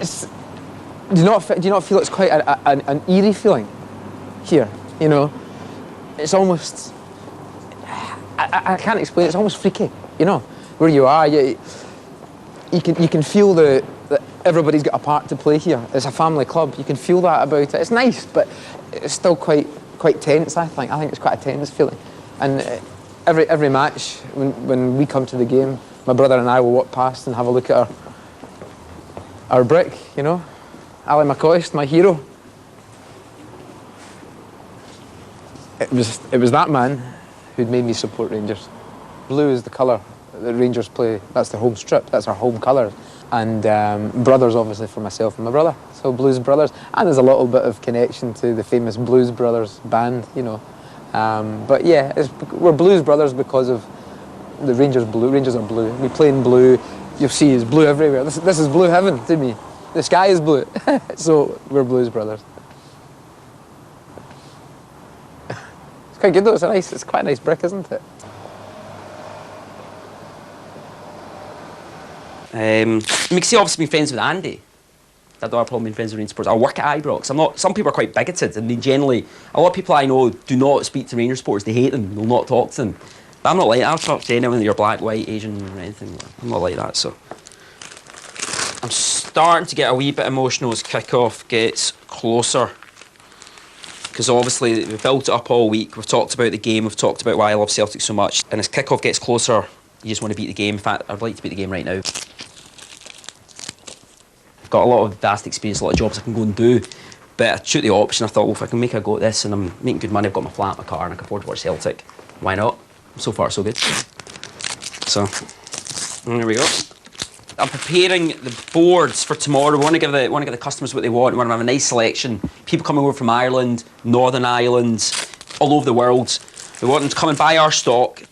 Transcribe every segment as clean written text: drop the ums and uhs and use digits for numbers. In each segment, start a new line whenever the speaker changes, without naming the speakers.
it's, do you not feel it's quite an eerie feeling here, you know? It's almost, I can't explain, it's almost freaky, you know? Where you are, you can feel that everybody's got a part to play here. It's a family club, you can feel that about it. It's nice, but it's still quite tense, I think. I think it's quite a tense feeling. And every match, when we come to the game, my brother and I will walk past and have a look at our brick, you know? Ali McCoist, my hero. It was that man who'd made me support Rangers. Blue is the colour that Rangers play. That's their home strip, that's our home colour. And brothers, obviously, for myself and my brother. So Blues Brothers. And there's a little bit of connection to the famous Blues Brothers band, you know. But yeah, we're Blues Brothers because of the Rangers blue. Rangers are blue. We play in blue. You'll see it's blue everywhere. This is blue heaven to me. The sky is blue. So we're Blues Brothers. It's quite good though. It's quite a nice brick, isn't it?
See, obviously been friends with Andy. I don't have a problem being friends with Rangers supporters. I work at Ibrox. Some people are quite bigoted, and they generally, a lot of people I know do not speak to Rangers supporters. They hate them. They'll not talk to them. But I'm not like that. I'll talk to anyone that you're black, white, Asian, or anything. I'm not like that. So I'm starting to get a wee bit emotional as kick-off gets closer, because obviously we've built it up all week. We've talked about the game. We've talked about why I love Celtic so much. And as kick-off gets closer, you just want to beat the game. In fact, I'd like to beat the game right now. Got a lot of vast experience, a lot of jobs I can go and do, but I took the option. I thought, well, if I can make a go at this and I'm making good money, I've got my flat, my car, and I can afford to watch Celtic, why not? So far, so good. So, there we go. I'm preparing the boards for tomorrow. We want to give the customers what they want. We want to have a nice selection. People coming over from Ireland, Northern Ireland, all over the world. We want them to come and buy our stock.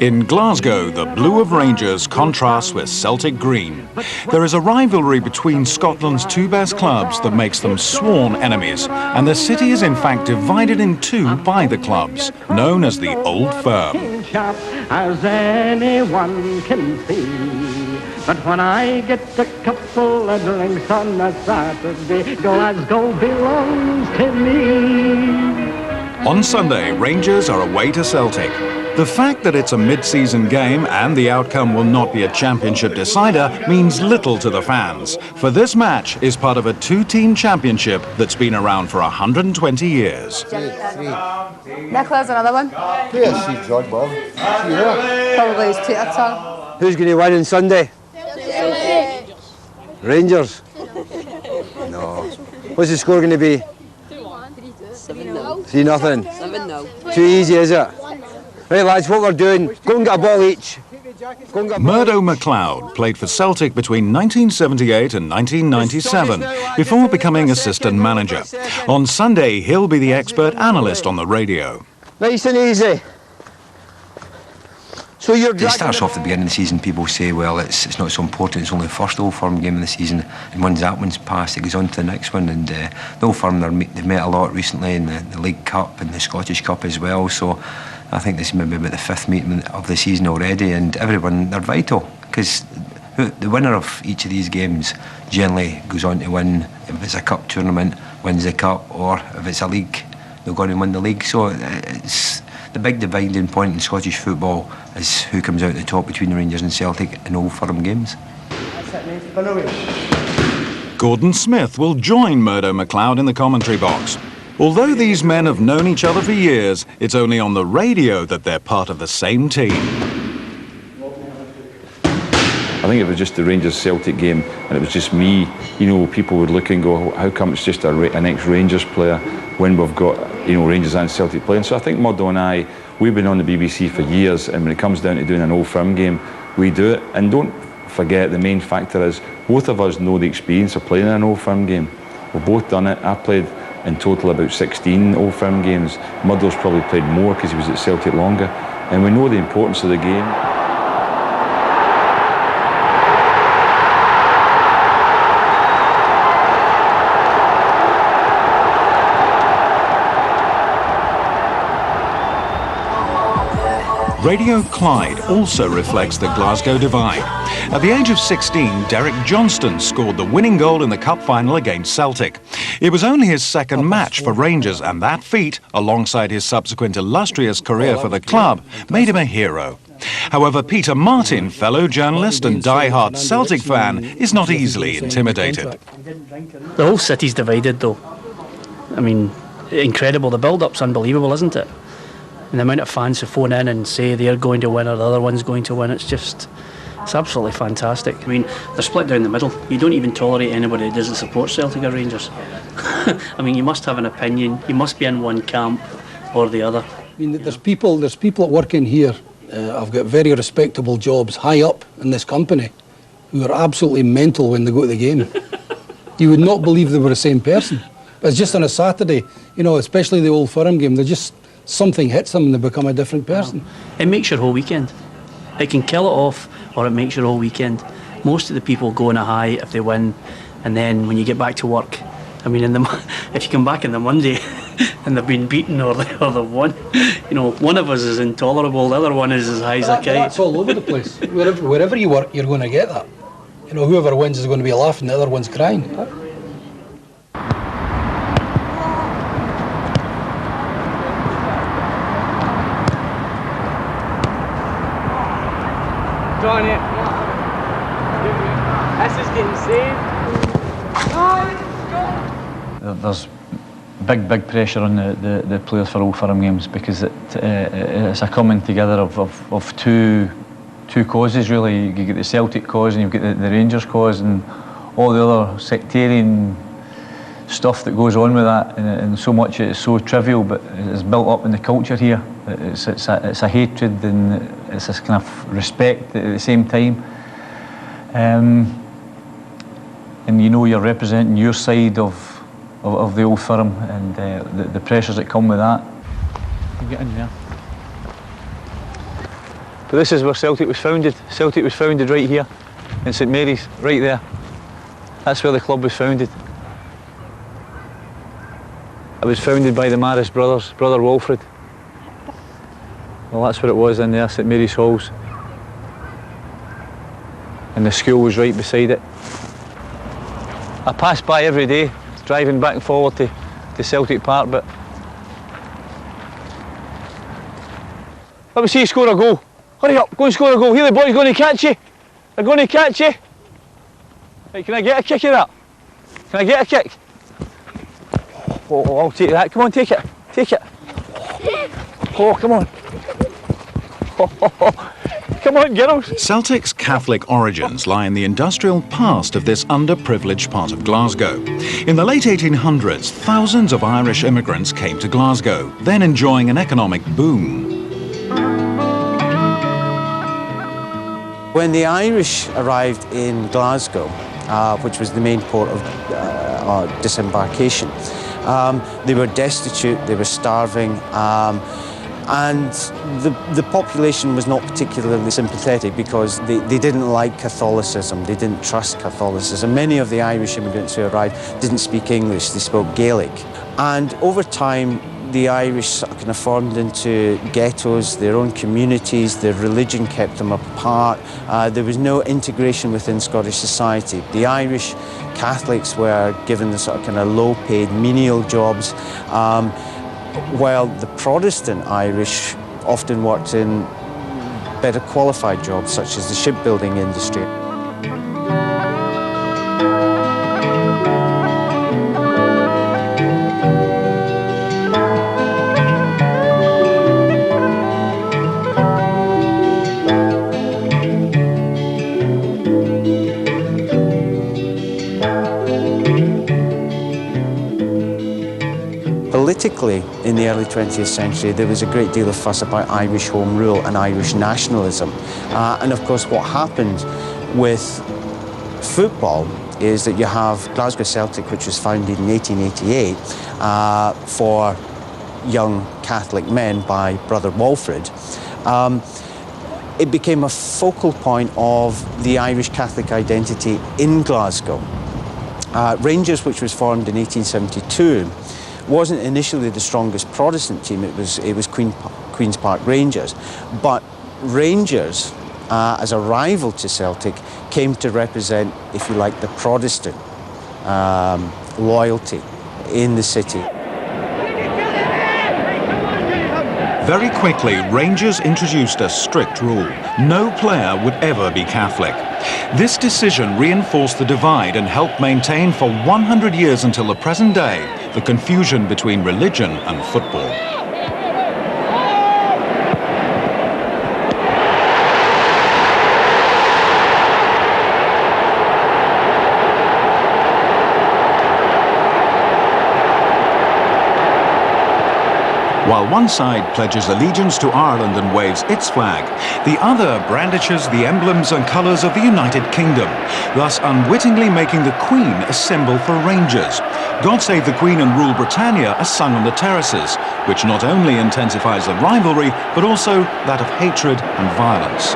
In Glasgow, the blue of Rangers contrasts with Celtic green. There is a rivalry between Scotland's two best clubs that makes them sworn enemies, and the city is in fact divided in two by the clubs, known as the Old Firm.
As anyone can see. But when I get a couple of drinks on a Saturday, Glasgow belongs to me.
On Sunday, Rangers are away to Celtic. The fact that it's a mid-season game and the outcome will not be a championship decider means little to the fans, for this match is part of a two-team championship that's been around for 120 years.
Nicola's another one.
PSG, John Bob.
Probably his Twitter tongue.
Who's going to win on Sunday? Rangers? No. What's the score going to be?
7-0.
3-0.
7-0.
Too easy, is it? Right, lads, what we're doing, go and get a ball each.
Murdo MacLeod played for Celtic between 1978 and 1997 before becoming assistant manager. On Sunday, he'll be the expert analyst on the radio.
Nice and easy. So
It starts off the beginning of the season, people say, well, it's not so important, it's only the first Old Firm game of the season, and once that one's passed, it goes on to the next one, and the Old Firm, they've met a lot recently in the League Cup and the Scottish Cup as well, so I think this is maybe about the 5th meeting of the season already, and everyone, they're vital, because the winner of each of these games generally goes on to win, if it's a cup tournament, wins the cup, or if it's a league, they'll go on and win the league, so it's the big dividing point in Scottish football is who comes out the top between the Rangers and Celtic in Old Firm games.
Gordon Smith will join Murdo MacLeod in the commentary box. Although these men have known each other for years, it's only on the radio that they're part of the same team.
I think it was just the Rangers-Celtic game, and it was just me. You know, people would look and go, how come it's just an ex-Rangers player when we've got, you know, Rangers and Celtic playing? So I think Murdo and I, we've been on the BBC for years, and when it comes down to doing an Old Firm game, we do it. And don't forget, the main factor is both of us know the experience of playing an Old Firm game. We've both done it. I played in total about 16 Old Firm games. Murdo's probably played more because he was at Celtic longer. And we know the importance of the game.
Radio Clyde also reflects the Glasgow divide. At the age of 16, Derek Johnston scored the winning goal in the cup final against Celtic. It was only his second match for Rangers, and that feat, alongside his subsequent illustrious career for the club, made him a hero. However, Peter Martin, fellow journalist and die-hard Celtic fan, is not easily intimidated.
The whole city's divided, though. I mean, incredible. The build-up's unbelievable, isn't it? And the amount of fans who phone in and say they're going to win or the other one's going to win, it's absolutely fantastic. I mean, they're split down the middle. You don't even tolerate anybody who doesn't support Celtic or Rangers. I mean, you must have an opinion. You must be in one camp or the other.
I mean, there's people that work in here. I've got very respectable jobs high up in this company who are absolutely mental when they go to the game. You would not believe they were the same person. But it's just on a Saturday, you know, especially the Old Firm game, something hits them and they become a different person.
It makes your whole weekend. It can kill it off, or it makes your whole weekend. Most of the people go on a high if they win, and then when you get back to work, I mean, if you come back on the Monday and they've been beaten or they've won, you know, one of us is intolerable, the other one is as high as a kite.
That's all over the place. Wherever you work, you're going to get that. You know, whoever wins is going to be laughing, the other one's crying.
Drawing it. This is getting saved.
There's big pressure on the players for Old Firm games because it's a coming together of two causes really. You get the Celtic cause and you've got the Rangers cause and all the other sectarian stuff that goes on with that, and so much it's so trivial, but it's built up in the culture here. It's a hatred and it's this kind of respect at the same time. And you know you're representing your side of the Old Firm and the pressures that come with that. You get in there. But this is where Celtic was founded. Celtic was founded right here in St Mary's, right there. That's where the club was founded. It was founded by the Maris brothers, Brother Walfrid. Well, that's where it was in there, St Mary's Halls. And the school was right beside it. I pass by every day, driving back and forward to Celtic Park, but let me see you score a goal. Hurry up, go and score a goal. Here the boys going to catch you. They're going to catch you. Right, can I get a kick of that? Can I get a kick? Oh, I'll take that. Come on, take it. Take it. Oh, come on. Come on, girls.
Celtic's Catholic origins lie in the industrial past of this underprivileged part of Glasgow. In the late 1800s, thousands of Irish immigrants came to Glasgow, then enjoying an economic boom.
When the Irish arrived in Glasgow, which was the main port of disembarkation, they were destitute, they were starving, and the population was not particularly sympathetic because they didn't like Catholicism, they didn't trust Catholicism. Many of the Irish immigrants who arrived didn't speak English, they spoke Gaelic. And over time, the Irish kind of formed into ghettos, their own communities, their religion kept them apart. There was no integration within Scottish society. The Irish Catholics were given the sort of kind of low-paid menial jobs, while the Protestant Irish often worked in better qualified jobs, such as the shipbuilding industry. Politically, in the early 20th century, there was a great deal of fuss about Irish Home Rule and Irish nationalism. And of course, what happened with football is that you have Glasgow Celtic, which was founded in 1888 for young Catholic men by Brother Walfrid. It became a focal point of the Irish Catholic identity in Glasgow. Rangers, which was formed in 1872, wasn't initially the strongest Protestant team. It was Queen's Park Rangers, but Rangers, as a rival to Celtic, came to represent, if you like, the Protestant loyalty in the city.
Very quickly, Rangers introduced a strict rule. No player would ever be Catholic. This decision reinforced the divide and helped maintain for 100 years until the present day the confusion between religion and football. While one side pledges allegiance to Ireland and waves its flag, the other brandishes the emblems and colours of the United Kingdom, thus unwittingly making the Queen a symbol for Rangers. God Save the Queen and Rule Britannia are sung on the terraces, which not only intensifies the rivalry, but also that of hatred and violence.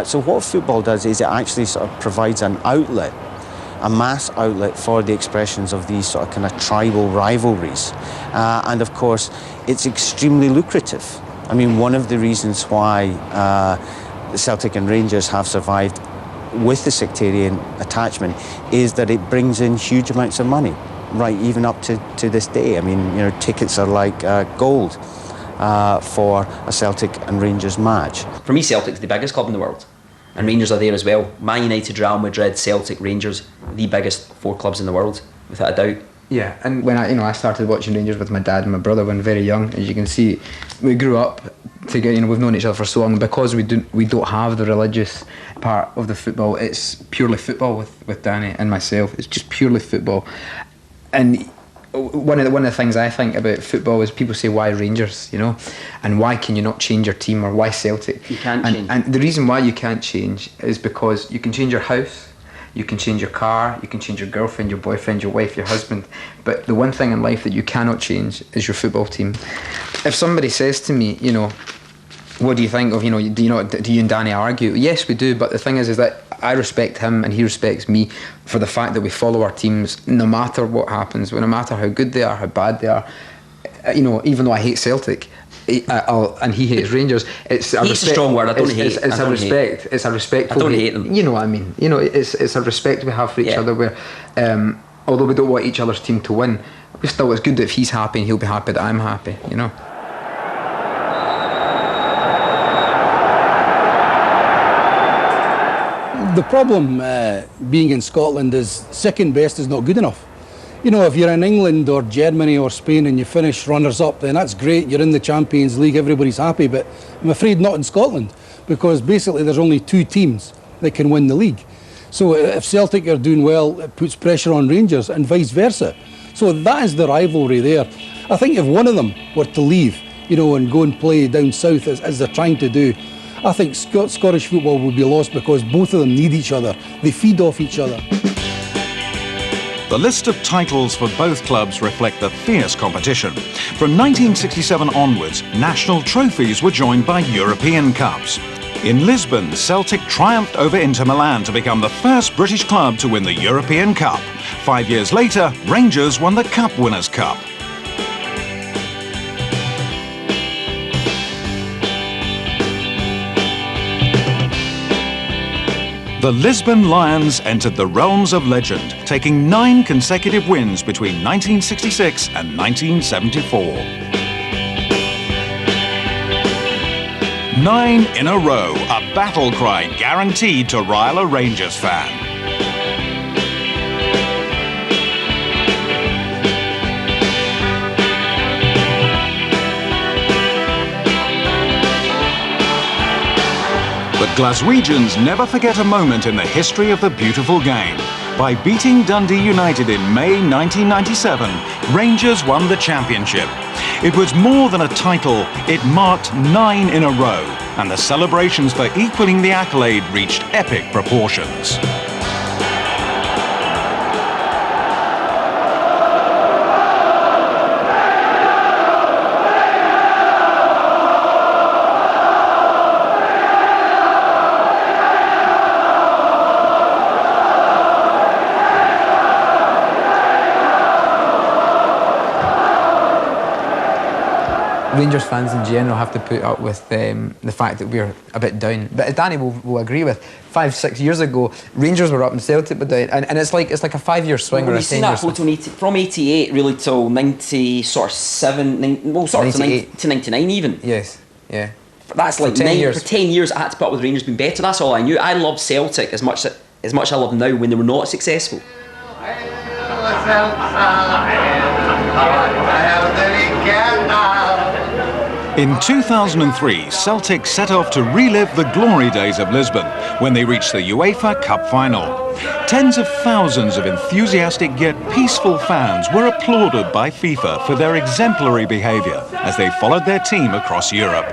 So what football does is it actually sort of provides an outlet, a mass outlet for the expressions of these sort of kind of tribal rivalries. And of course, it's extremely lucrative. I mean, one of the reasons why the Celtic and Rangers have survived with the sectarian attachment is that it brings in huge amounts of money, right, even up to this day. I mean, you know, tickets are like gold for a Celtic and Rangers match.
For me, Celtic's the biggest club in the world. And Rangers are there as well. Man United, Real Madrid, Celtic, Rangers, the biggest 4 clubs in the world, without a doubt.
Yeah, and when I started watching Rangers with my dad and my brother when very young, as you can see, we grew up together. We've known each other for so long, and because we don't have the religious part of the football. It's purely football with Danny and myself. It's just purely football, and one of the things I think about football is people say, why Rangers, you know, and why can you not change your team, or why Celtic?
You can't change.
And the reason why you can't change is because you can change your house, you can change your car, you can change your girlfriend, your boyfriend, your wife, your husband, but the one thing in life that you cannot change is your football team. If somebody says to me, you know, what do you think of, you know, do you and Danny argue? Yes, we do, but the thing is that I respect him and he respects me for the fact that we follow our teams no matter what happens, no matter how good they are, how bad they are. You know, even though I hate Celtic, and he hates Rangers, it's a
Hate's a strong word. I don't hate.
It's a respect. It's a respectful.
I don't hate them.
You know what I mean? You know, it's a respect we have for each other. Where, although we don't want each other's team to win, we still, it's good that if he's happy and he'll be happy that I'm happy. You know.
The problem being in Scotland is second best is not good enough. You know, if you're in England or Germany or Spain and you finish runners-up, then that's great, you're in the Champions League, everybody's happy, but I'm afraid not in Scotland, because basically there's only 2 teams that can win the league. So if Celtic are doing well, it puts pressure on Rangers and vice versa. So that is the rivalry there. I think if one of them were to leave, you know, and go and play down south as they're trying to do, I think Scottish football would be lost, because both of them need each other. They feed off each other.
The list of titles for both clubs reflect the fierce competition. From 1967 onwards, national trophies were joined by European Cups. In Lisbon, Celtic triumphed over Inter Milan to become the first British club to win the European Cup. 5 years later, Rangers won the Cup Winners' Cup. The Lisbon Lions entered the realms of legend, taking 9 consecutive wins between 1966 and 1974. 9 in a row, a battle cry guaranteed to rile a Rangers fan. But Glaswegians never forget a moment in the history of the beautiful game. By beating Dundee United in May 1997, Rangers won the championship. It was more than a title, it marked 9 in a row, and the celebrations for equaling the accolade reached epic proportions.
Rangers fans in general have to put up with the fact that we're a bit down. But as Danny will agree with, 5-6 years ago, Rangers were up and Celtic were down, and it's like a 5-year swing or a 10-year swing.
You've seen that photo from 88 really till 97, well, sort of to 99 even.
Yes, yeah.
That's like
10 years.
For 10 years I had to put up with Rangers being better. That's all I knew. I loved Celtic as much as I love now when they were not successful.
In 2003, Celtic set off to relive the glory days of Lisbon when they reached the UEFA Cup final. Tens of thousands of enthusiastic yet peaceful fans were applauded by FIFA for their exemplary behaviour as they followed their team across Europe.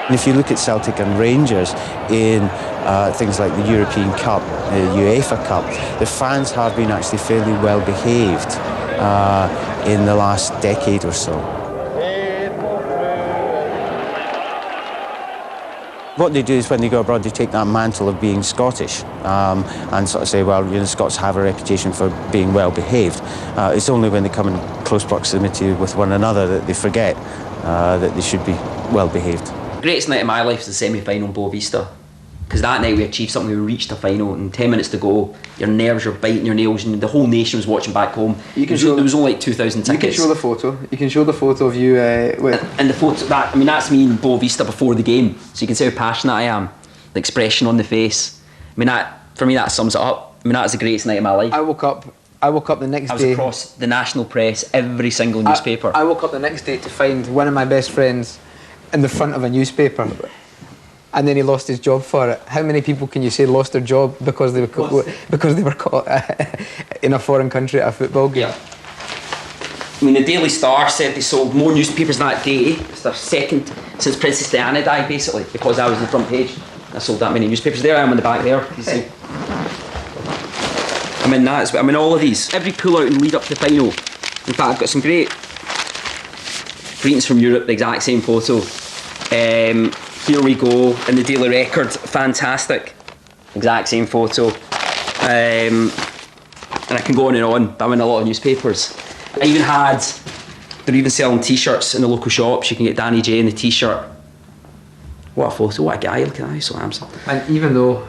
If you look at Celtic and Rangers in things like the European Cup, the UEFA Cup, the fans have been actually fairly well behaved in the last decade or so. What they do is when they go abroad, they take that mantle of being Scottish and sort of say, well, you know, Scots have a reputation for being well behaved. It's only when they come in close proximity with one another that they forget that they should be well behaved.
Greatest night of my life was the semi-final in Boa Vista, because that night we achieved something. We reached a final, and 10 minutes to go, your nerves are biting your nails, and the whole nation was watching back home. There was only like 2,000 tickets.
You can show the photo. You can show the photo of you.
And the photo, that's me in Boa Vista before the game, so you can see how passionate I am. The expression on the face. I mean, for me that sums it up. I mean, that's the greatest night of my life.
I woke up the next day.
I was across the national press, every single newspaper.
I woke up the next day to find one of my best friends in the front of a newspaper, and then he lost his job for it. How many people can you say lost their job because they were caught in a foreign country at a football game?
Yeah. I mean, the Daily Star said they sold more newspapers that day. It's their second since Princess Diana died, basically, because I was on the front page. I sold that many newspapers. There I am on the back there. You see. I'm in all of these. Every pull-out and lead up to the final. In fact, I've got some great greetings from Europe, the exact same photo. Here we go, in the Daily Record, fantastic. Exact same photo. And I can go on, but I'm in a lot of newspapers. They're even selling t-shirts in the local shops. You can get Danny J in the t-shirt. What a photo, what a guy, look at that, he's so handsome.
And even though...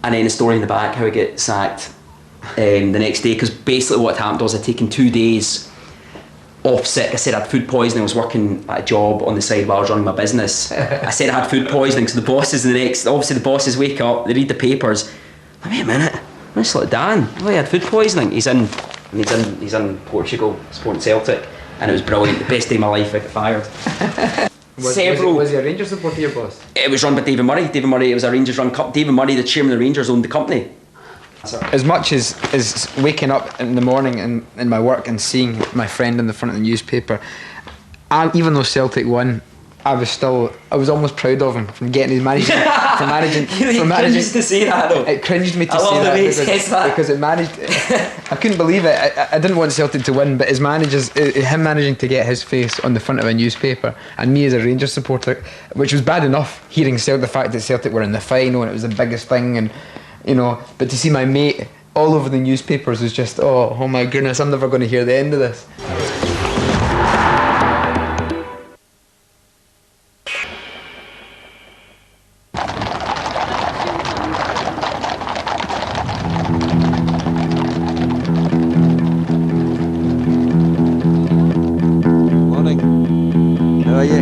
And then the story in the back, how I get sacked the next day, because basically what happened was I'd taken 2 days off sick. I said I had food poisoning. I was working at a job on the side while I was running my business. I said I had food poisoning, so the bosses the bosses wake up, they read the papers. Wait a minute, it's like Dan. Oh, he had food poisoning. He's in Portugal, supporting Celtic, and it was brilliant. The best day of my life. I got fired.
Was he a Rangers supporter, your boss?
It was run by David Murray. David Murray, it was a Rangers run cup. David Murray, the chairman of the Rangers, owned the company.
As much as waking up in the morning in my work and seeing my friend in the front of the newspaper, even though Celtic won, I was almost proud of him from getting his managing.
It cringed to say that though.
It cringed me to say that because it managed. I couldn't believe it. I didn't want Celtic to win, but him managing to get his face on the front of a newspaper, and me as a Rangers supporter, which was bad enough hearing the fact that Celtic were in the final and it was the biggest thing, and you know, but to see my mate all over the newspapers was just, oh my goodness, I'm never going to hear the end of this.
Morning. How are you?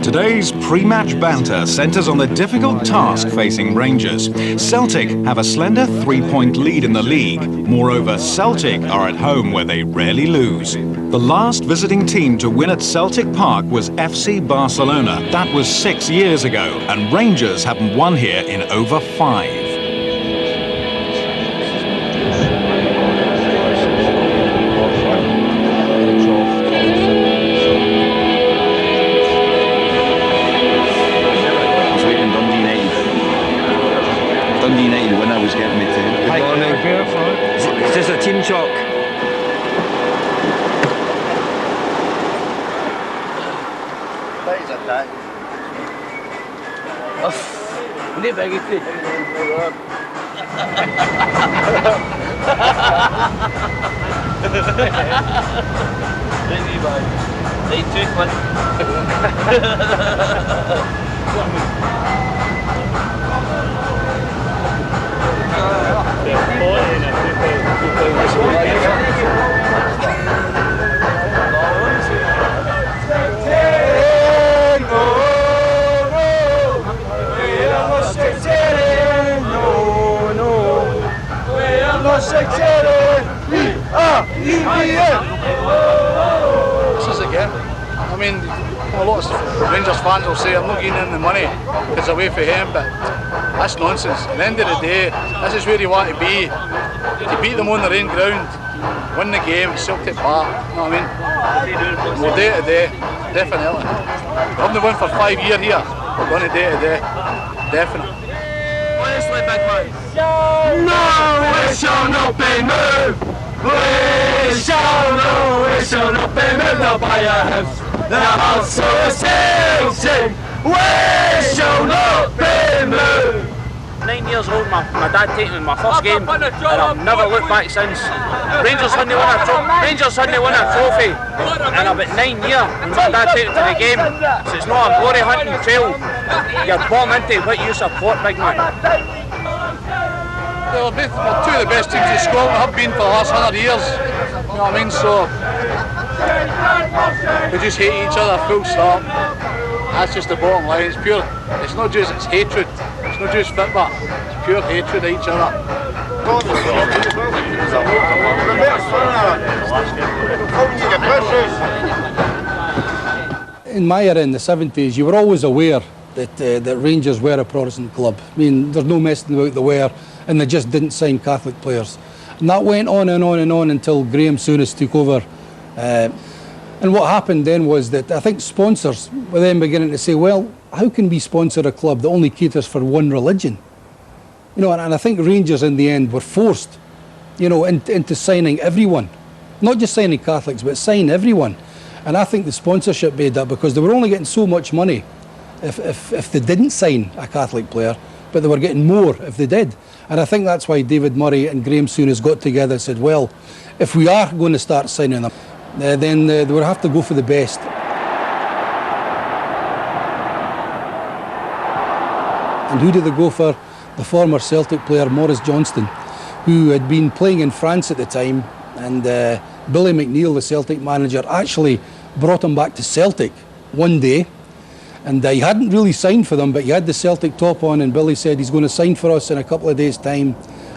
Today's pre-match banter centres on the difficult task facing Rangers. Celtic have a slender 3-point lead in the league. Moreover, Celtic are at home where they rarely lose. The last visiting team to win at Celtic Park was FC Barcelona. That was 6 years ago, and Rangers haven't won here in over 5.
This is again. I mean, a lot of Rangers fans will say I'm not getting in the money because away for him, but that's nonsense. At the end of the day, this is where you want to be. To beat them on their own ground, win the game, it's Celtic Park. You know what I mean? We're day to day, definitely. We haven't won for 5 years here. We're going to day to day, definitely.
Honestly, big man. No, it shall not be moved. We shall not be moved now by a house. The house of Celtic. We shall not be moved.
9 years old, my dad taken me in my first game, and I've never looked back since. Rangers hadn't won a trophy in about 9 years, and my dad took it to the game. So it's not a glory hunting trail. You're born into what you support, big man.
Well, we're two of the best teams in Scotland, have been for the last 100 years. You know what I mean? So we just hate each other, full stop. That's just the bottom line. It's pure. It's not just hatred. It's not just football. It's pure hatred of each other. In my era in the 70s, you were always aware that Rangers were a Protestant club. I mean, there's no messing about they were, and they just didn't sign Catholic players. And that went on and on and on until Graham Souness took over. And what happened then was that I think sponsors were then beginning to say, well, how can we sponsor a club that only caters for one religion? You know, and I think Rangers in the end were forced, you know, into signing everyone. Not just signing Catholics, but signing everyone. And I think the sponsorship made that because they were only getting so much money if they didn't sign a Catholic player, but they were getting more if they did. And I think that's why David Murray and Graham Souness got together and said, well, if we are going to start signing them, then they would have to go for the best. And who did they go for? The former Celtic player Maurice Johnston, who had been playing in France at the time, and Billy McNeill, the Celtic manager, actually brought him back to Celtic one day, and he hadn't really signed for them, but he had the Celtic top on, and Billy said he's going to sign for us in a couple of days' time.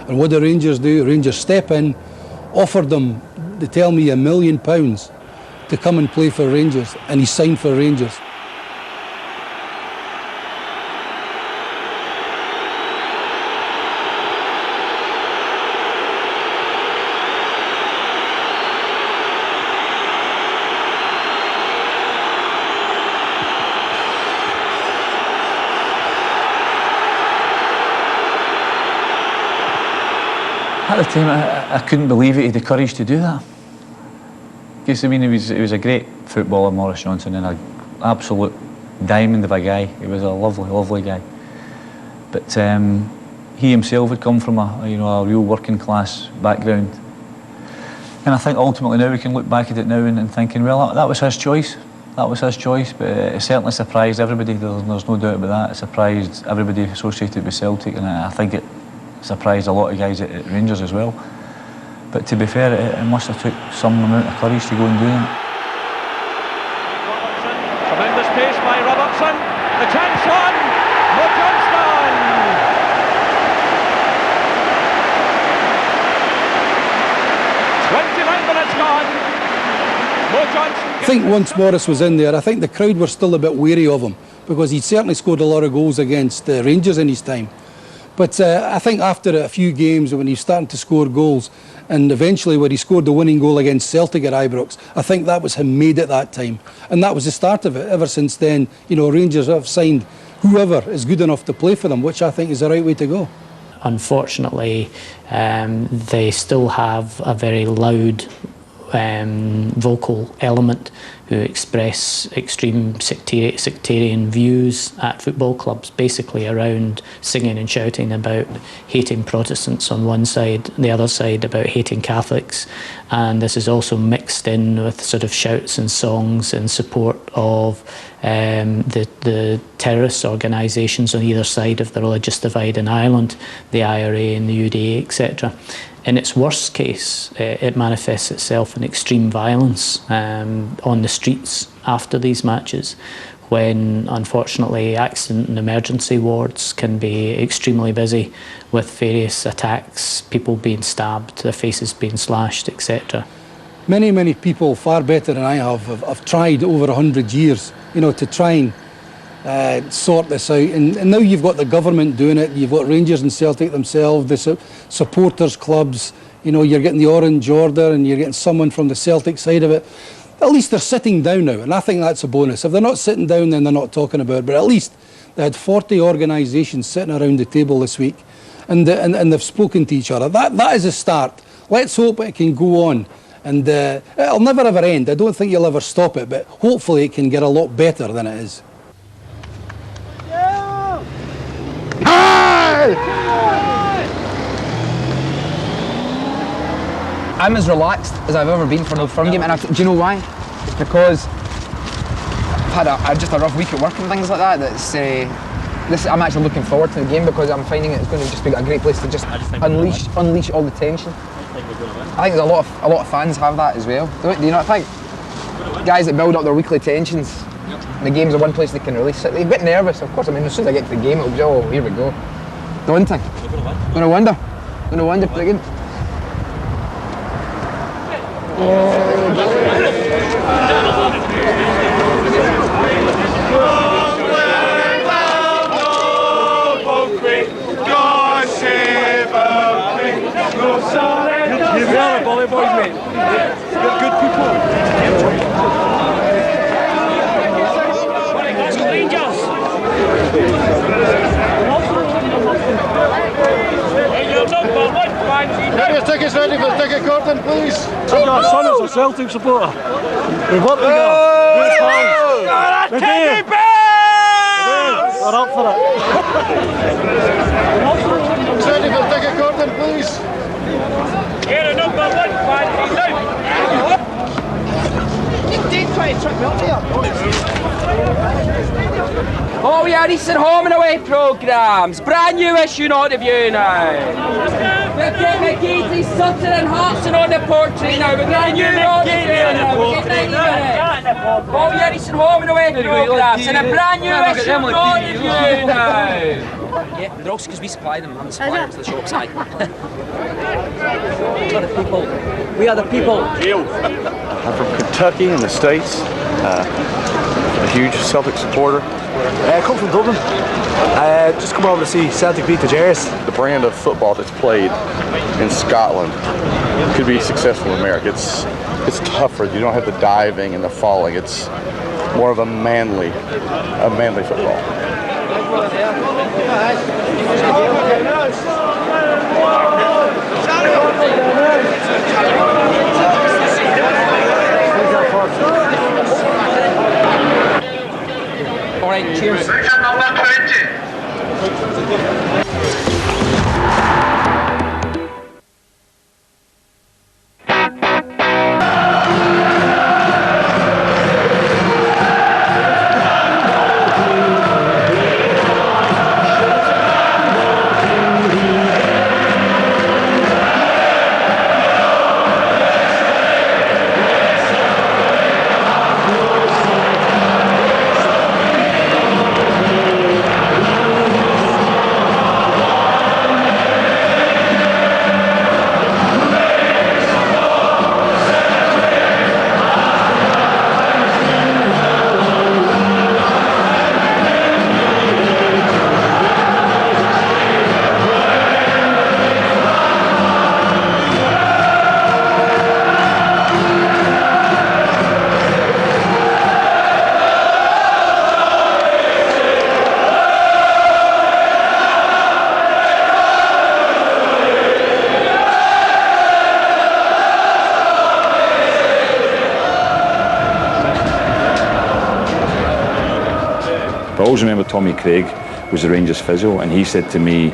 And what do Rangers do? Rangers step in, offered them, they tell me, £1 million to come and play for Rangers, and he signed for Rangers.
At the time, I couldn't believe it. He had the courage to do that. Because I mean, he was a great footballer, Maurice Johnston, and an absolute diamond of a guy. He was a lovely, lovely guy. But he himself had come from a real working class background. And I think ultimately now we can look back at it now and thinking, well, that was his choice. That was his choice. But it certainly surprised everybody. There's no doubt about that. It surprised everybody associated with Celtic, and I think it surprised a lot of guys at Rangers as well. But to be fair, it must have took some amount of courage to go and do that.
Tremendous pace by Robertson. The chance on. Mo Johnston. 29 minutes gone. Mo Johnston.
I think once Maurice was in there, I think the crowd were still a bit wary of him because he'd certainly scored a lot of goals against Rangers in his time. But I think after a few games, when he's starting to score goals, and eventually when he scored the winning goal against Celtic at Ibrox, I think that was him made at that time. And that was the start of it. Ever since then, you know, Rangers have signed whoever is good enough to play for them, which I think is the right way to go.
Unfortunately, they still have a very loud
vocal element who express extreme sectarian views at football clubs, basically around singing and shouting about hating Protestants on one side, the other side about hating Catholics, and this is also mixed in with sort of shouts and songs in support of the terrorist organisations on either side of the religious divide in Ireland, the IRA and the UDA, etc. In its worst case, it manifests itself in extreme violence on the streets after these matches, when unfortunately accident and emergency wards can be extremely busy with various attacks, people being stabbed, their faces being slashed, etc.
Many, many people, far better than I have tried over 100 years, you know, to try and sort this out. And now you've got the government doing it, you've got Rangers and Celtic themselves, the supporters clubs, you know, you're getting the Orange Order and you're getting someone from the Celtic side of it. At least they're sitting down now, and I think that's a bonus. If they're not sitting down, then they're not talking about it, but at least they had 40 organisations sitting around the table this week, and they've spoken to each other. That is a start. Let's hope it can go on. And it'll never ever end. I don't think you'll ever stop it, but hopefully it can get a lot better than it is.
I'm as relaxed as I've ever been for an Old Firm game, and do you know why? Because I've had just a rough week at work and things like that. I'm actually looking forward to the game because I'm finding it's going to just be a great place to just unleash all the tension. I think there's a lot of fans have that as well. Do you not think? Guys that build up their weekly tensions, the game's the one place they can release it. They're a bit nervous, of course. I mean, as soon as I get to the game, it'll be, oh, here we go. Daunting. No wonder. Brilliant.
Boys, mate. Good people.
Get your tickets ready for the ticket curtain, please.
I've got a son who's a Celtic supporter. We've worked together. Good pals. We're up for it.
Ready for the ticket curtain, please.
Here a number 1, 5, 3, down.
You did try to trick me up here.
Oh, yeah, recent home and away programmes. Brand new issue not review now. McGeady, Sutton and Hartson on the portrait now. We're getting new not review now. Oh, yeah, recent home and away programmes. And a brand new issue not review now. Yeah, they're also because we supply them. I'm the supplier to the shop side. We are the people.
I'm from Kentucky in the States. A huge Celtic supporter.
I come from Dublin. Just come over to see Celtic beat the Jers.
The brand of football that's played in Scotland could be successful in America. It's tougher. You don't have the diving and the falling. It's more of a manly football.
All right, cheers.
Section number 20.
But I always remember Tommy Craig was the Rangers physio, and he said to me,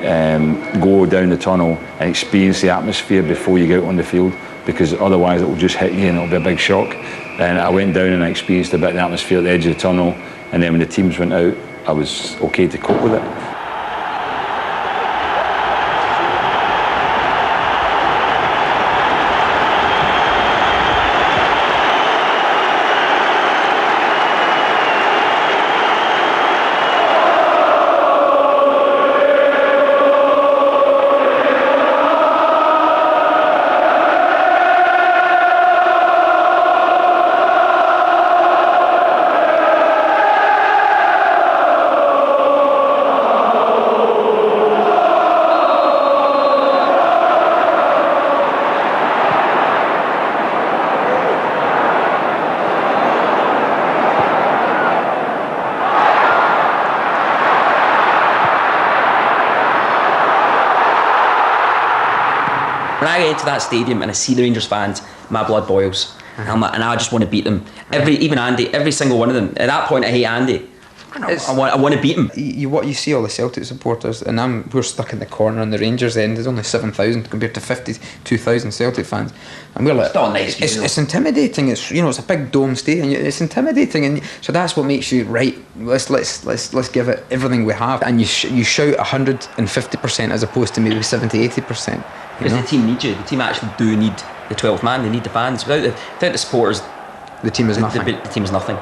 go down the tunnel and experience the atmosphere before you get out on the field, because otherwise it will just hit you and it'll be a big shock. And I went down and I experienced a bit of the atmosphere at the edge of the tunnel, and then when the teams went out, I was okay to cope with it.
When I get into that stadium and I see the Rangers fans, my blood boils. And I just want to beat them. Even Andy, every single one of them. At that point, I hate Andy. I want to beat him.
You see all the Celtic supporters, and we're stuck in the corner on the Rangers end. There's only 7,000 compared to 52,000 Celtic fans, and we're like,
it's not nice.
It's intimidating. It's it's a big dome stadium. It's intimidating, and so that's what makes you right. Let's give it everything we have, and you shout 150% as opposed to maybe 70-80%.
Because the team needs you. The team actually do need the 12th man. They need the fans. Without the supporters,
the team is nothing.
The team is nothing.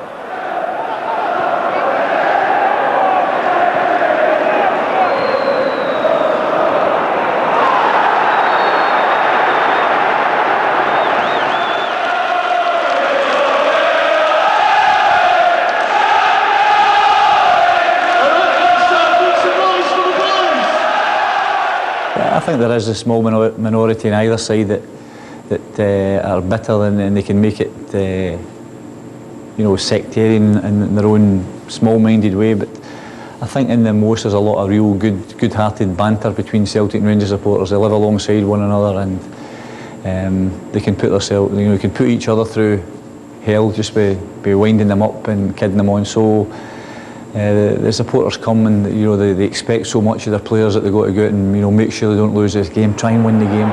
I think there is a small minority on either side that are bitter and they can make it, sectarian in their own small-minded way. But I think in the most there's a lot of real good-hearted banter between Celtic and Rangers supporters. They live alongside one another, and they can put themselves, can put each other through hell just by winding them up and kidding them on. So. The supporters come and they expect so much of their players that they got to go out and make sure they don't lose this game, try and win the game.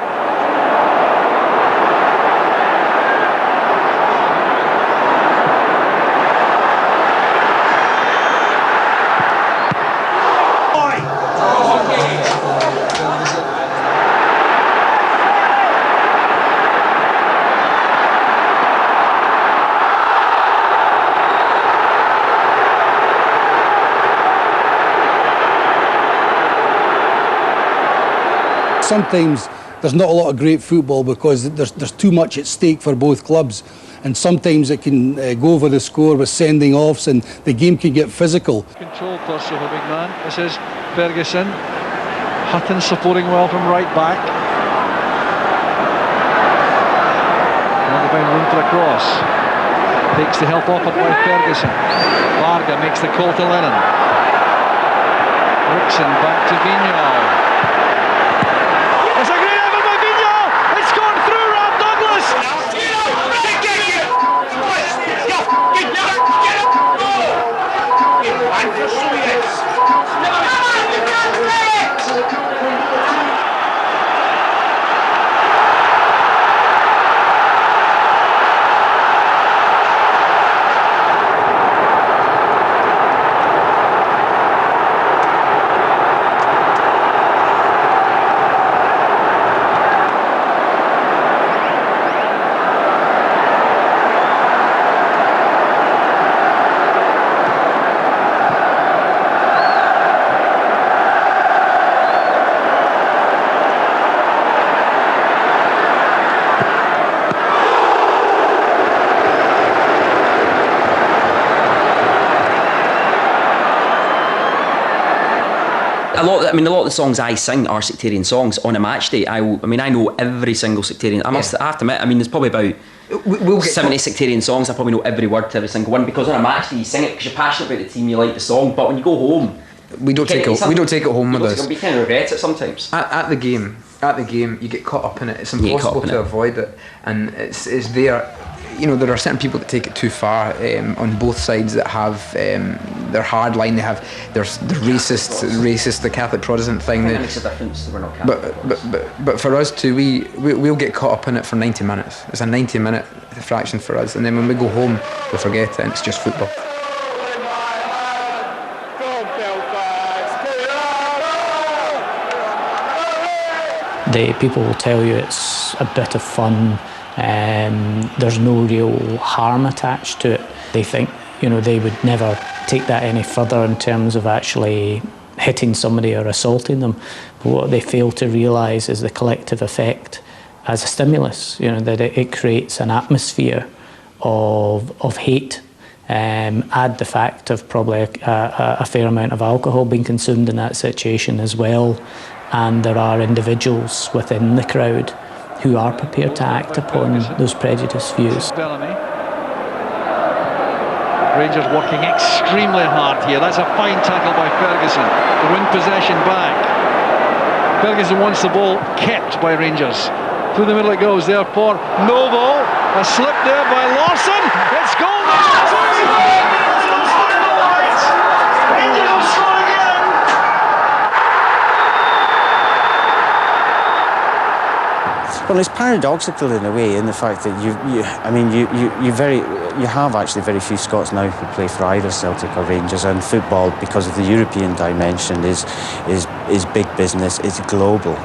Sometimes there's not a lot of great football because there's too much at stake for both clubs, and sometimes it can go over the score with sending offs and the game can get physical.
Control plus of a big man. This is Ferguson. Hutton supporting well from right back. Trying to find room for a cross. Takes the help off it by Ferguson. Varga makes the call to Lennon. Rickson back to Vigneault.
A lot of the songs I sing are sectarian songs on a match day. I know every single sectarian. I have to admit, there's probably about 70 sectarian songs. I probably know every word to every single one, because on a match day you sing it because you're passionate about the team, you like the song. But when you go home,
we don't take it home with us.
We kind of regret it sometimes.
At the game, you get caught up in it. It's impossible to avoid it, and it's there. There are certain people that take it too far on both sides that have their hard line. They have their racist, the Catholic Protestant thing.
That makes a difference. We're not Catholic.
But for us too, we'll get caught up in it for 90 minutes. It's a 90-minute fraction for us, and then when we go home, we forget it, and it's just football.
People will tell you it's a bit of fun. There's no real harm attached to it. They think, they would never take that any further in terms of actually hitting somebody or assaulting them. But what they fail to realise is the collective effect as a stimulus. That it creates an atmosphere of hate. Add the fact of probably a fair amount of alcohol being consumed in that situation as well. And there are individuals within the crowd who are prepared to act upon those prejudiced views.
Rangers working extremely hard here. That's a fine tackle by Ferguson to win possession back. Ferguson wants the ball kept by Rangers. Through the middle it goes there for Novo. A slip there by Lawson. It's goal. Rangers will score again.
Well, it's paradoxical in a way, in the fact that you have actually very few Scots now who play for either Celtic or Rangers, and football, because of the European dimension, is big business. It's global,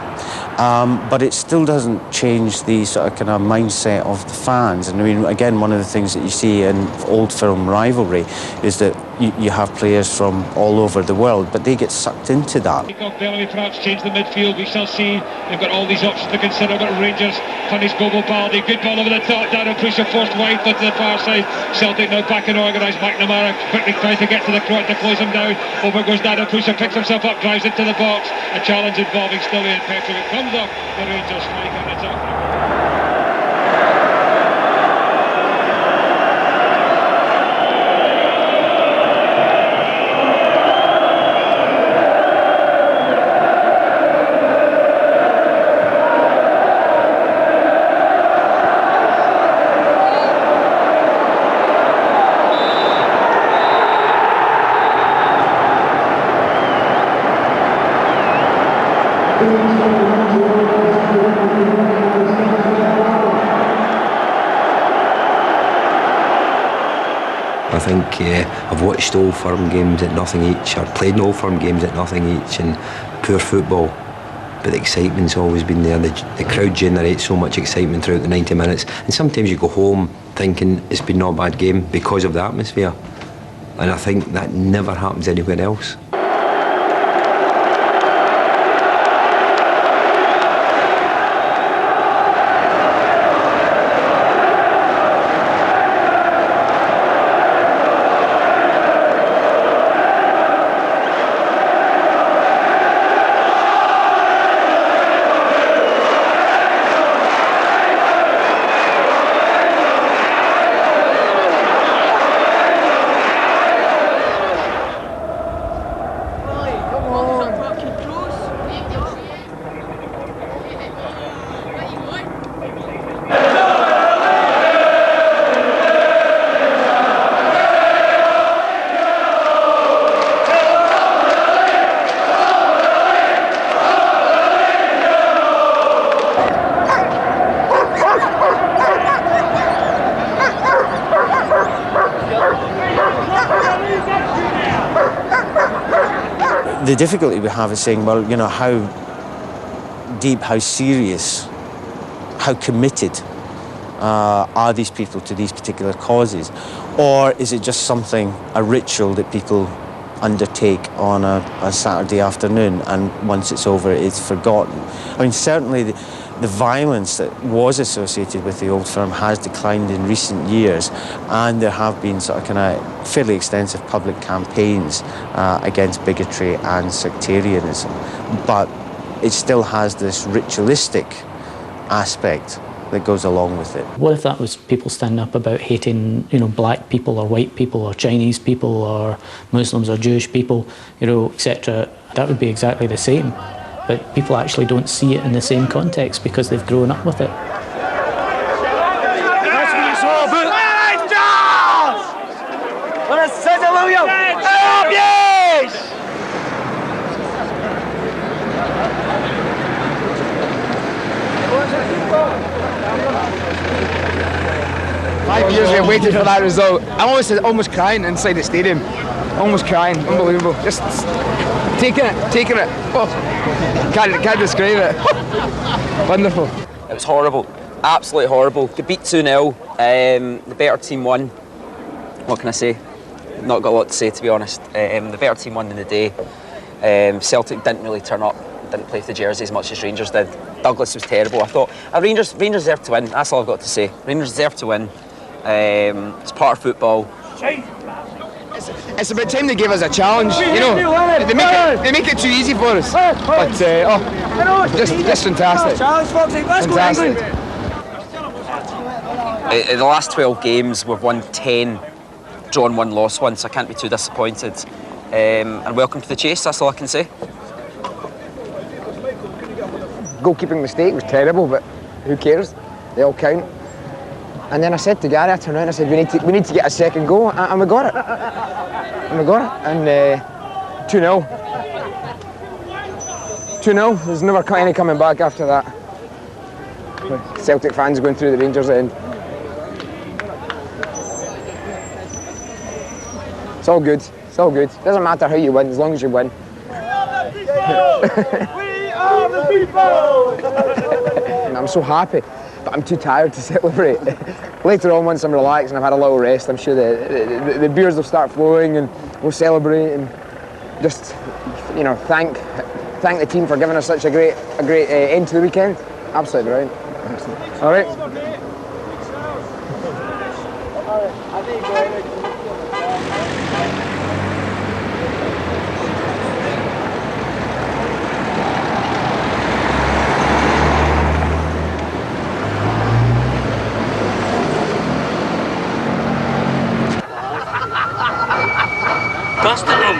but it still doesn't change the sort of kind of mindset of the fans. And I mean, again, one of the things that you see in Old Firm rivalry is that you have players from all over the world, but they get sucked into that.
Bellamy perhaps change the midfield. We shall see. They've got all these options to consider, but Rangers punish Bobo Baldi. Good ball over the top. Darren Crucial forced wide, but to the far side. Celtic now back and organised. McNamara quickly tries to get to the crowd to close him down. Over goes Darren Crucial, picks himself up, drives into the box. A challenge involving Stilly and Petrovic comes up. The Rangers strike, and it's up.
I think I've watched Old Firm games at nothing each, or played in Old Firm games at nothing each, and poor football, but the excitement's always been there. The crowd generates so much excitement throughout the 90 minutes, and sometimes you go home thinking it's been not a bad game because of the atmosphere, and I think that never happens anywhere else.
The difficulty we have is saying, well, how deep, how serious, how committed are these people to these particular causes? Or is it just a ritual that people undertake on a Saturday afternoon, and once it's over, it's forgotten? I mean, certainly the violence that was associated with the Old Firm has declined in recent years, and there have been fairly extensive public campaigns against bigotry and sectarianism, but it still has this ritualistic aspect that goes along with it.
What if that was people standing up about hating, black people or white people or Chinese people or Muslims or Jewish people, etc.? That would be exactly the same. But people actually don't see it in the same context because they've grown up with it.
William!
waited for that result. I'm almost crying inside the stadium. Almost crying. Unbelievable. Just taking it. Oh, can't describe it. Wonderful.
It was horrible. Absolutely horrible. Got beat 2-0. The better team won. What can I say? Not got a lot to say, to be honest. The better team won in the day. Celtic didn't really turn up. Didn't play for the jersey as much as Rangers did. Douglas was terrible. I thought Rangers deserved to win. That's all I've got to say. Rangers deserved to win. It's part of football.
It's about time they gave us a challenge. You know, they make it too easy for us. But just fantastic. Fantastic.
In the last 12 games, we've won 10, drawn 1, lost 1. So I can't be too disappointed. And welcome to the chase. That's all I can say.
Goalkeeping mistake was terrible, but who cares? They all count. And then I said to Gary, I turned around and I said, we need to get a second goal, and we got it. And 2-0. 2-0. There's never any coming back after that. Celtic fans going through the Rangers end. It's all good. It's all good. Doesn't matter how you win, as long as you win. And I'm so happy, but I'm too tired to celebrate. Later on, once I'm relaxed and I've had a little rest, I'm sure the beers will start flowing and we'll celebrate and just, you know, thank the team for giving us such a great end to the weekend. Absolutely brilliant. All right.
Busted him!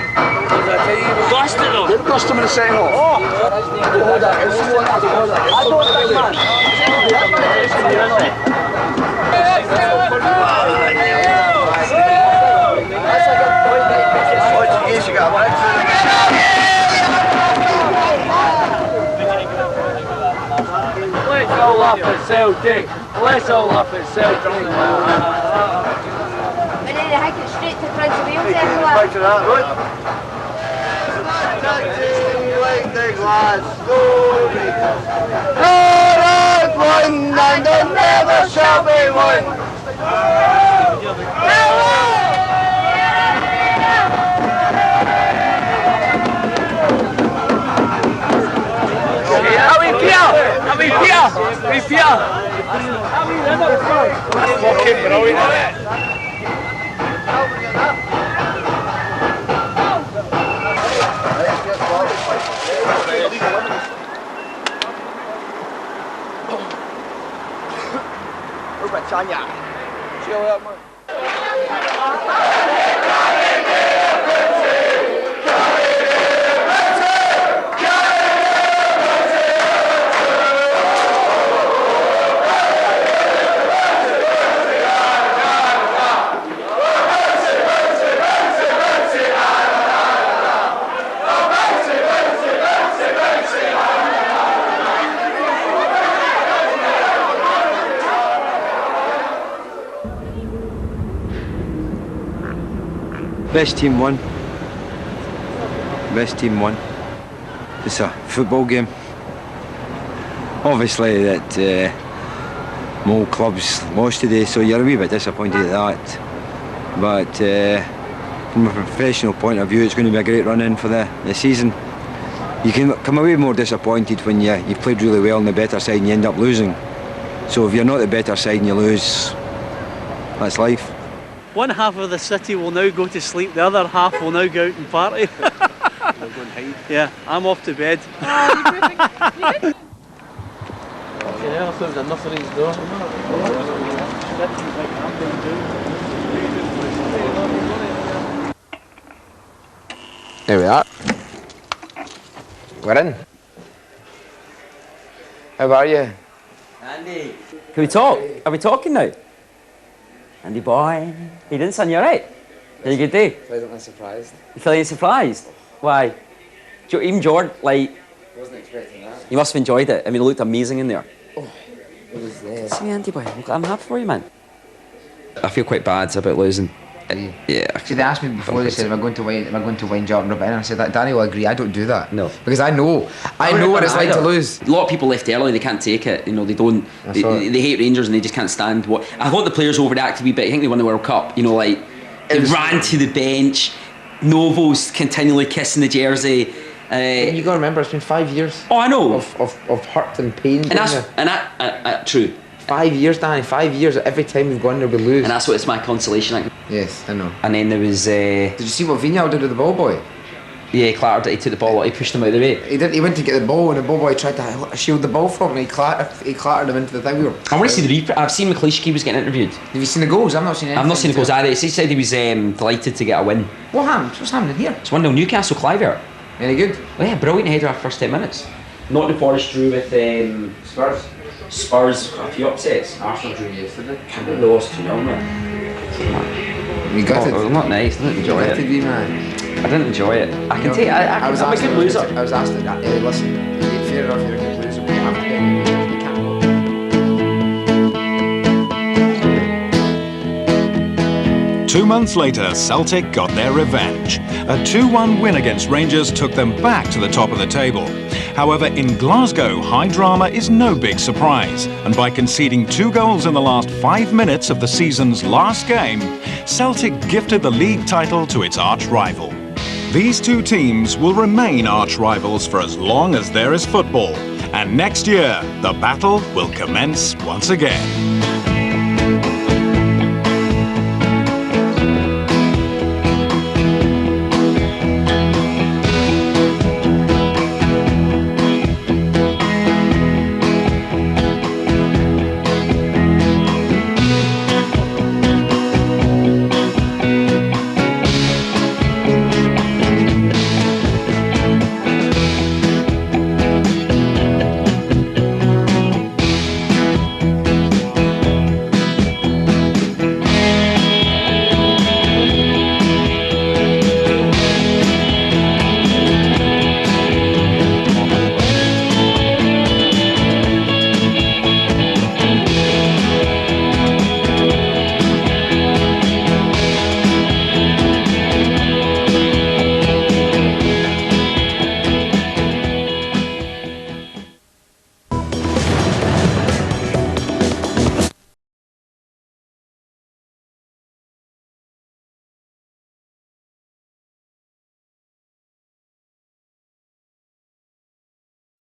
Busted him! Did bust him in the second half. Oh! Hold on. I don't think, man. Let's all laugh at Celtic. Let's all laugh at Celtic.
I hike it straight to Prince of Wales.
Back to that, right? Like the Glasgow Rangers. There is one and there never shall be one. Chill out, man.
Best team won. Best team won. It's a football game. Obviously that more clubs lost today, so you're a wee bit disappointed at that. But from a professional point of view, it's going to be a great run-in for the season. You can come away more disappointed when you've played really well on the better side and you end up losing. So if you're not the better side and you lose, that's life.
One half of the city will now go to sleep, the other half will now go out and party.
They'll go and hide.
Yeah, I'm off to bed.
Okay, I thought it was enough for these doors.
There we are. We're in. How are you?
Andy. Can we talk? Are we talking now? Andy boy. Hey, didn't son, you alright? Had a good day?
Pleasantly surprised.
You feeling surprised? Why? Even George, like...
Wasn't expecting that.
You must have enjoyed it. I mean, it looked amazing in there.
Oh, it was
See me, Andy boy. I'm happy for you, man. I feel quite bad about losing. Yeah.
See, they asked me before. They said, "Am I going to wind you up and rub it in?" And I said, "Danny will agree. I don't do that.
No,
because I know what it's like to lose."
A lot of people left early. They can't take it. You know, they don't. They hate Rangers and they just can't stand what. I thought the players overreacted a wee bit. I think they won the World Cup. You know, like they ran to the bench. Novo's continually kissing the jersey.
You got to remember, it's been 5 years.
Oh, I know.
Of hurt and pain.
And that's true.
5 years, Danny. 5 years. Every time we've gone there, we lose.
And that's what it's my consolation.
Yes, I know.
And then there was.
Did you see what Vignal did with the ball boy?
Yeah, he clattered it. He took the ball out. He pushed him out of the way.
He did. He went to get the ball, and the ball boy tried to shield the ball from him. And he clattered him into the thing.
I want to see the replay. I've seen McLeish was getting interviewed.
Have you seen the goals? I've not seen anything.
I've not seen the goals either. He said he was delighted to get a win.
What happened? What's happening here?
It's 1-0 Newcastle, Clivert.
Any good?
Oh, yeah, brilliant header after first 10 minutes. Nottingham Forest drew with
Spurs.
Spurs, a few upsets.
Arsenal drew yesterday.
They lost 2-0, man.
You got it.
Not nice. I didn't enjoy it. I didn't enjoy it. I can take it. I'm a good loser.
I was asked that. Listen, fair enough, you're a good loser, but you have to get it. You can't.
2 months later, Celtic got their revenge. A 2-1 win against Rangers took them back to the top of the table. However, in Glasgow, high drama is no big surprise. And by conceding 2 goals in the last 5 minutes of the season's last game, Celtic gifted the league title to its arch-rival. These two teams will remain arch-rivals for as long as there is football. And next year, the battle will commence once again.